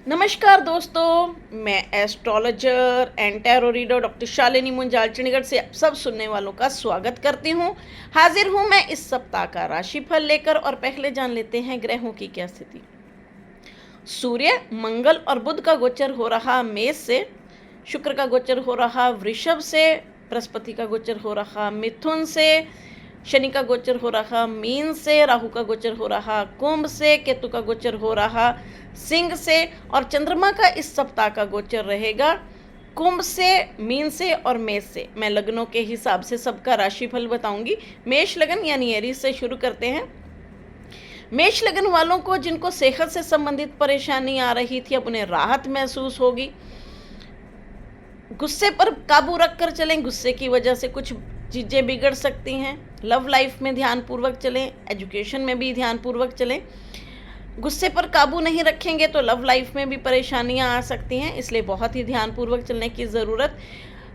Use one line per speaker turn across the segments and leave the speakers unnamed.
नमस्कार दोस्तों, मैं astrologer and tarot reader doctor Shalini Munjal Chandigarh से आप सब सुनने वालों का स्वागत करती हूँ। हाजिर हूँ मैं इस सप्ताह का राशिफल लेकर और पहले जान लेते हैं ग्रहों की क्या स्थिति। सूर्य, मंगल और बुध का गोचर हो रहा मेष से, शुक्र का गोचर हो रहा वृषभ से, बृहस्पति का गोचर हो रहा मिथुन से, शनि का गोचर हो रहा मीन से, राहु का गोचर हो रहा कुंभ से, केतु का गोचर हो रहा सिंह से और चंद्रमा का इस सप्ताह का गोचर रहेगा कुंभ से, मीन से और मेष से। मैं लग्नों के हिसाब से सबका राशिफल बताऊंगी। मेष लगन यानी एरीज से शुरू करते हैं। मेष लगन वालों को जिनको सेहत से संबंधित परेशानी आ रही थी, अब उन्हें राहत महसूस होगी। गुस्से पर काबू रखकर चलें, गुस्से की वजह से कुछ चीज़ें बिगड़ सकती हैं। लव लाइफ में ध्यानपूर्वक चलें, एजुकेशन में भी ध्यानपूर्वक चलें। गुस्से पर काबू नहीं रखेंगे तो लव लाइफ में भी परेशानियां आ सकती हैं, इसलिए बहुत ही ध्यानपूर्वक चलने की ज़रूरत।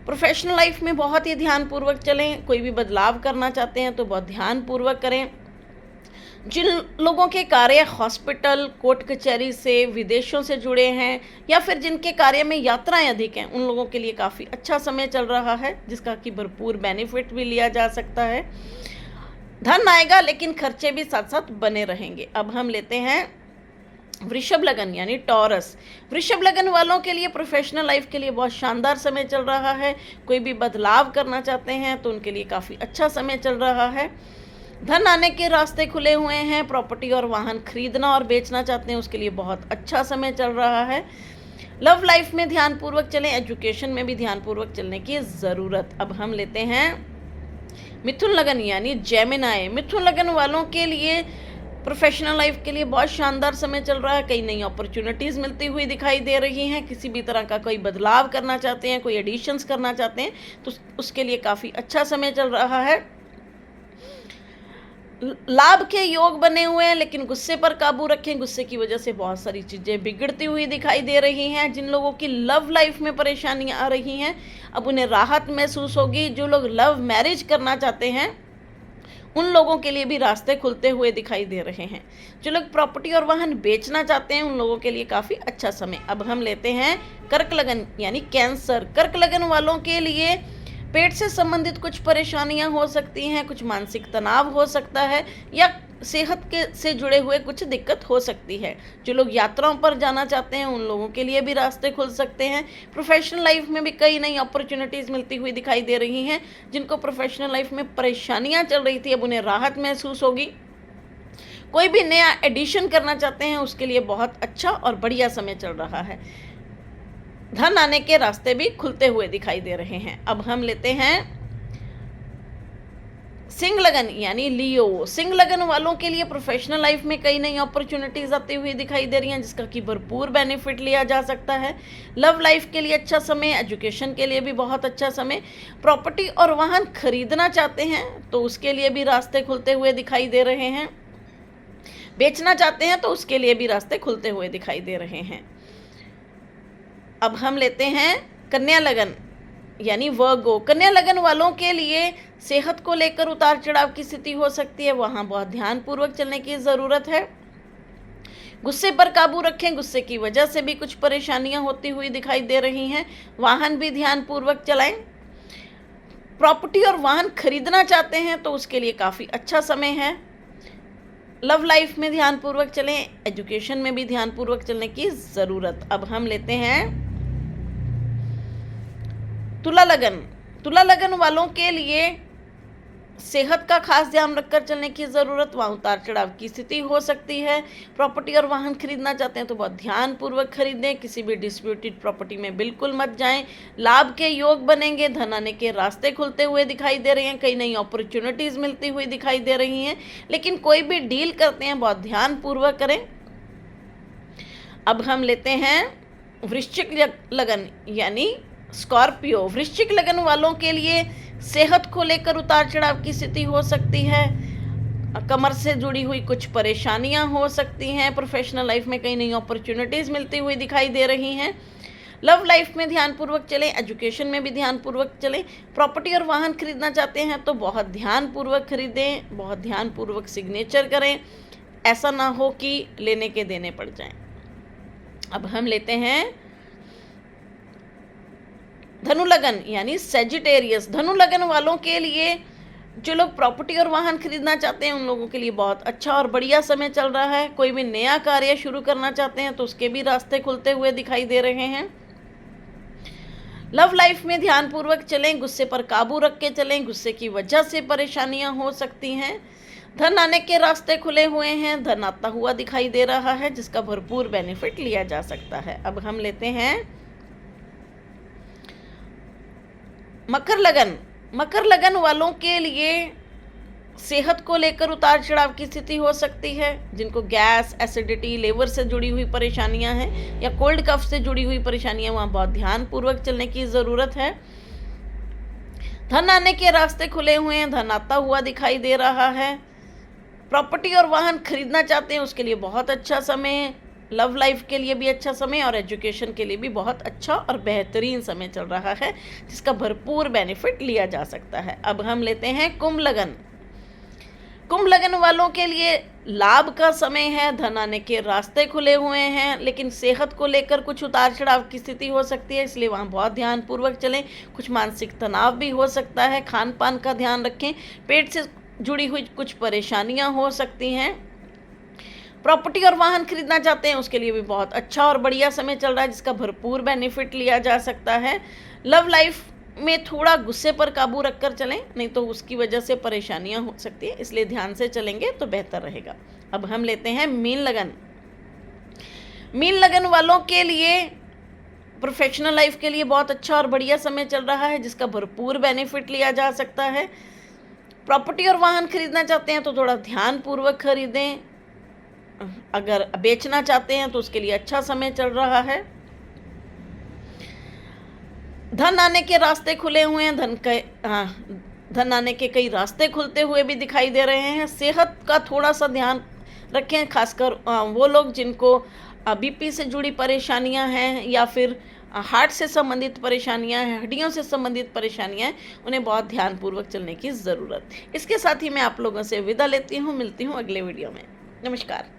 प्रोफेशनल लाइफ में बहुत ही ध्यानपूर्वक चलें। कोई भी बदलाव करना चाहते हैं तो बहुत ध्यानपूर्वक करें। जिन लोगों के कार्य हॉस्पिटल, कोर्ट कचहरी से, विदेशों से जुड़े हैं या फिर जिनके कार्य में यात्राएं अधिक हैं, उन लोगों के लिए काफ़ी अच्छा समय चल रहा है, जिसका कि भरपूर बेनिफिट भी लिया जा सकता है। धन आएगा लेकिन खर्चे भी साथ साथ बने रहेंगे। अब हम लेते हैं वृषभ लगन यानी टॉरस। वृषभ लगन वालों के लिए प्रोफेशनल लाइफ के लिए बहुत शानदार समय चल रहा है। कोई भी बदलाव करना चाहते हैं तो उनके लिए काफ़ी अच्छा समय चल रहा है। धन आने के रास्ते खुले हुए हैं। प्रॉपर्टी और वाहन खरीदना और बेचना चाहते हैं, उसके लिए बहुत अच्छा समय चल रहा है। लव लाइफ में ध्यानपूर्वक चलें, एजुकेशन में भी ध्यानपूर्वक चलने की ज़रूरत। अब हम लेते हैं मिथुन लगन यानी जेमिनाई। मिथुन लगन वालों के लिए प्रोफेशनल लाइफ के लिए बहुत शानदार समय चल रहा है। कई नई अपॉर्चुनिटीज़ मिलती हुई दिखाई दे रही हैं। किसी भी तरह का कोई बदलाव करना चाहते हैं, कोई एडिशंस करना चाहते हैं तो उसके लिए काफ़ी अच्छा समय चल रहा है। लाभ के योग बने हुए हैं, लेकिन गुस्से पर काबू रखें। गुस्से की वजह से बहुत सारी चीज़ें बिगड़ती हुई दिखाई दे रही हैं। जिन लोगों की लव लाइफ में परेशानियां आ रही हैं, अब उन्हें राहत महसूस होगी। जो लोग लव मैरिज करना चाहते हैं उन लोगों के लिए भी रास्ते खुलते हुए दिखाई दे रहे हैं। जो लोग प्रॉपर्टी और वाहन बेचना चाहते हैं उन लोगों के लिए काफ़ी अच्छा समय। अब हम लेते हैं कर्क लगन यानी कैंसर। कर्क लगन वालों के लिए पेट से संबंधित कुछ परेशानियां हो सकती हैं, कुछ मानसिक तनाव हो सकता है या सेहत के से जुड़े हुए कुछ दिक्कत हो सकती है। जो लोग यात्राओं पर जाना चाहते हैं उन लोगों के लिए भी रास्ते खुल सकते हैं। प्रोफेशनल लाइफ में भी कई नई अपॉर्चुनिटीज़ मिलती हुई दिखाई दे रही हैं। जिनको प्रोफेशनल लाइफ में परेशानियां चल रही थी, अब उन्हें राहत महसूस होगी। कोई भी नया एडिशन करना चाहते हैं उसके लिए बहुत अच्छा और बढ़िया समय चल रहा है। धन आने के रास्ते भी खुलते हुए दिखाई दे रहे हैं। अब हम लेते हैं सिंह लगन यानी लियो। सिंह लगन वालों के लिए प्रोफेशनल लाइफ में कई नई अपॉर्चुनिटीज आती हुई दिखाई दे रही हैं, जिसका कि भरपूर बेनिफिट लिया जा सकता है। लव लाइफ के लिए अच्छा समय, एजुकेशन के लिए भी बहुत अच्छा समय। प्रॉपर्टी और वाहन खरीदना चाहते हैं तो उसके लिए भी रास्ते खुलते हुए दिखाई दे रहे हैं। बेचना चाहते हैं तो उसके लिए भी रास्ते खुलते हुए दिखाई दे रहे हैं। अब हम लेते हैं कन्या लगन यानी वर्गो। कन्या लगन वालों के लिए सेहत को लेकर उतार चढ़ाव की स्थिति हो सकती है, वहाँ बहुत ध्यानपूर्वक चलने की ज़रूरत है। गुस्से पर काबू रखें, गुस्से की वजह से भी कुछ परेशानियां होती हुई दिखाई दे रही हैं। वाहन भी ध्यानपूर्वक चलाएं। प्रॉपर्टी और वाहन खरीदना चाहते हैं तो उसके लिए काफ़ी अच्छा समय है। लव लाइफ में ध्यानपूर्वक चलें, एजुकेशन में भी ध्यानपूर्वक चलने की ज़रूरत। अब हम लेते हैं तुला लगन। तुला लगन वालों के लिए सेहत का खास ध्यान रखकर चलने की ज़रूरत। वहाँ उतार चढ़ाव की स्थिति हो सकती है। प्रॉपर्टी और वाहन खरीदना चाहते हैं तो बहुत ध्यानपूर्वक खरीदें। किसी भी डिस्प्यूटेड प्रॉपर्टी में बिल्कुल मत जाएं। लाभ के योग बनेंगे, धन आने के रास्ते खुलते हुए दिखाई दे रहे हैं। कई नई अपॉर्चुनिटीज़ मिलती हुई दिखाई दे रही हैं, लेकिन कोई भी डील करते हैं बहुत ध्यानपूर्वक करें। अब हम लेते हैं वृश्चिक लगन यानी स्कॉर्पियो। वृश्चिक लगन वालों के लिए सेहत को लेकर उतार चढ़ाव की स्थिति हो सकती है। कमर से जुड़ी हुई कुछ परेशानियां हो सकती हैं। प्रोफेशनल लाइफ में कई नई अपॉर्चुनिटीज़ मिलती हुई दिखाई दे रही हैं। लव लाइफ में ध्यानपूर्वक चलें, एजुकेशन में भी ध्यानपूर्वक चलें। प्रॉपर्टी और वाहन खरीदना चाहते हैं तो बहुत ध्यानपूर्वक खरीदें, बहुत ध्यानपूर्वक सिग्नेचर करें। ऐसा ना हो कि लेने के देने पड़ जाएं। अब हम लेते हैं धनु लगन यानी सेजिटेरियस। धनु लगन वालों के लिए, जो लोग प्रॉपर्टी और वाहन खरीदना चाहते हैं, उन लोगों के लिए बहुत अच्छा और बढ़िया समय चल रहा है। कोई भी नया कार्य शुरू करना चाहते हैं तो उसके भी रास्ते खुलते हुए दिखाई दे रहे हैं। लव लाइफ में ध्यानपूर्वक चलें, गुस्से पर काबू रख के चलें, गुस्से की वजह से परेशानियां हो सकती हैं। धन आने के रास्ते खुले हुए हैं, धन आता हुआ दिखाई दे रहा है जिसका भरपूर बेनिफिट लिया जा सकता है। अब हम लेते हैं मकर लगन। मकर लगन वालों के लिए सेहत को लेकर उतार चढ़ाव की स्थिति हो सकती है। जिनको गैस, एसिडिटी, लीवर से जुड़ी हुई परेशानियां हैं या कोल्ड कफ से जुड़ी हुई परेशानियां, वहाँ बहुत ध्यानपूर्वक चलने की ज़रूरत है। धन आने के रास्ते खुले हुए हैं, धन आता हुआ दिखाई दे रहा है। प्रॉपर्टी और वाहन खरीदना चाहते हैं उसके लिए बहुत अच्छा समय, लव लाइफ के लिए भी अच्छा समय और एजुकेशन के लिए भी बहुत अच्छा और बेहतरीन समय चल रहा है जिसका भरपूर बेनिफिट लिया जा सकता है। अब हम लेते हैं कुंभ लगन। कुंभ लगन वालों के लिए लाभ का समय है, धन आने के रास्ते खुले हुए हैं, लेकिन सेहत को लेकर कुछ उतार चढ़ाव की स्थिति हो सकती है, इसलिए वहाँ बहुत ध्यानपूर्वक चलें। कुछ मानसिक तनाव भी हो सकता है, खान पान का ध्यान रखें, पेट से जुड़ी हुई कुछ परेशानियाँ हो सकती हैं। प्रॉपर्टी और वाहन खरीदना चाहते हैं उसके लिए भी बहुत अच्छा और बढ़िया समय चल रहा है जिसका भरपूर बेनिफिट लिया जा सकता है। लव लाइफ में थोड़ा गुस्से पर काबू रखकर चलें, नहीं तो उसकी वजह से परेशानियां हो सकती है, इसलिए ध्यान से चलेंगे तो बेहतर रहेगा। अब हम लेते हैं मीन लगन। मीन लगन वालों के लिए प्रोफेशनल लाइफ के लिए बहुत अच्छा और बढ़िया समय चल रहा है जिसका भरपूर बेनिफिट लिया जा सकता है। प्रॉपर्टी और वाहन खरीदना चाहते हैं तो थोड़ा ध्यानपूर्वक खरीदें। अगर बेचना चाहते हैं तो उसके लिए अच्छा समय चल रहा है। धन आने के रास्ते खुले हुए हैं, धन आने के कई रास्ते खुलते हुए भी दिखाई दे रहे हैं। सेहत का थोड़ा सा ध्यान रखें, खासकर वो लोग जिनको बीपी से जुड़ी परेशानियां हैं या फिर हार्ट से संबंधित परेशानियां हैं, हड्डियों से संबंधित परेशानियां हैं, उन्हें बहुत ध्यानपूर्वक चलने की ज़रूरत। इसके साथ ही मैं आप लोगों से विदा लेती हूँ, मिलती हूँ अगले वीडियो में। नमस्कार।